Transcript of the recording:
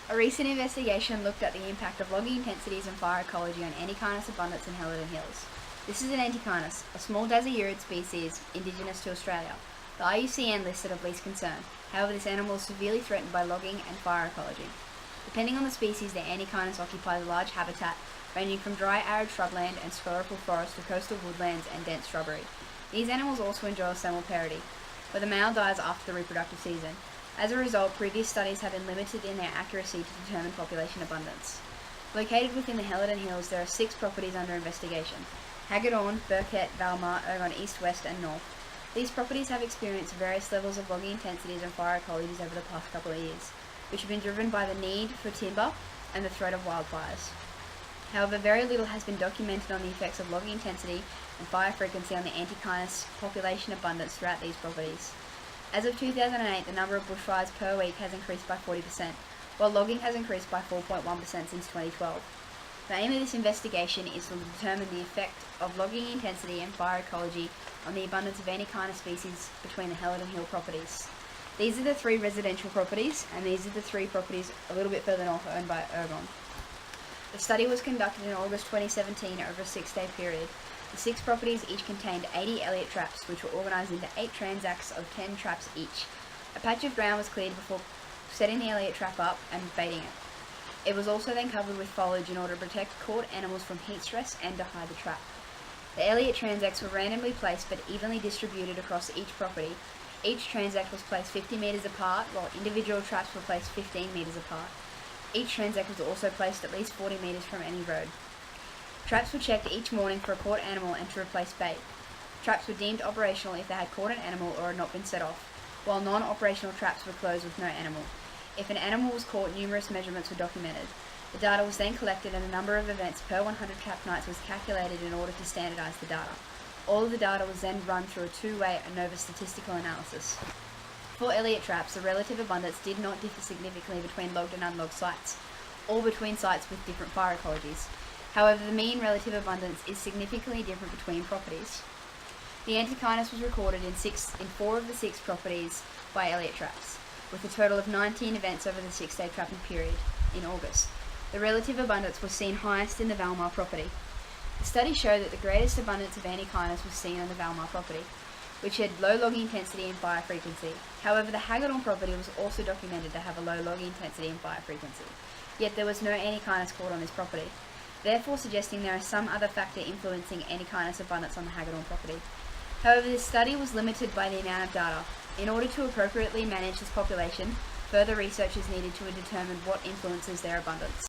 A recent investigation looked at the impact of logging intensities and fire ecology on Antechinus abundance in Helidon Hills. This is an Antechinus, a small dasyurid species indigenous to Australia. The IUCN listed of least concern. However, this animal is severely threatened by logging and fire ecology. Depending on the species, the Antechinus occupies a large habitat ranging from dry arid shrubland and sclerophyll forest to coastal woodlands and dense shrubbery. These animals also enjoy semal parity, where the male dies after the reproductive season. As a result, previous studies have been limited in their accuracy to determine population abundance. Located within the Helidon Hills, there are 6 properties under investigation: Helidon, Burkett, Valmar, Ergon East, West and North. These properties have experienced various levels of logging intensities and fire ecologies over the past couple of years, which have been driven by the need for timber and the threat of wildfires. However, very little has been documented on the effects of logging intensity and fire frequency on the Antechinus population abundance throughout these properties. As of 2008, the number of bushfires per week has increased by 40%, while logging has increased by 4.1% since 2012. The aim of this investigation is to determine the effect of logging intensity and fire ecology on the abundance of Antechinus species between the Helidon Hill properties. These are the 3 residential properties, and these are the 3 properties a little bit further north owned by Ergon. The study was conducted in August 2017 over a 6-day period. The 6 properties each contained 80 Elliott traps, which were organised into 8 transacts of 10 traps each. A patch of ground was cleared before setting the Elliott trap up and baiting it. It was also then covered with foliage in order to protect caught animals from heat stress and to hide the trap. The Elliott transacts were randomly placed but evenly distributed across each property. Each transact was placed 50 metres apart, while individual traps were placed 15 metres apart. Each transact was also placed at least 40 metres from any road. Traps were checked each morning for a caught animal and to replace bait. Traps were deemed operational if they had caught an animal or had not been set off, while non-operational traps were closed with no animal. If an animal was caught, numerous measurements were documented. The data was then collected and a number of events per 100 trap nights was calculated in order to standardise the data. All of the data was then run through a 2-way ANOVA statistical analysis. For Elliott traps, the relative abundance did not differ significantly between logged and unlogged sites, or between sites with different fire ecologies. However, the mean relative abundance is significantly different between properties. The Antechinus was recorded in 4 of the 6 properties by Elliott traps, with a total of 19 events over the 6-day trapping period in August. The relative abundance was seen highest in the Valmar property. The study showed that the greatest abundance of Antechinus was seen on the Valmar property, which had low logging intensity and fire frequency. However, the Helidon property was also documented to have a low logging intensity and fire frequency, yet there was no Antechinus caught on this property, therefore suggesting there is some other factor influencing Antechinus abundance on the Helidon property. However, this study was limited by the amount of data. In order to appropriately manage this population, further research is needed to determine what influences their abundance.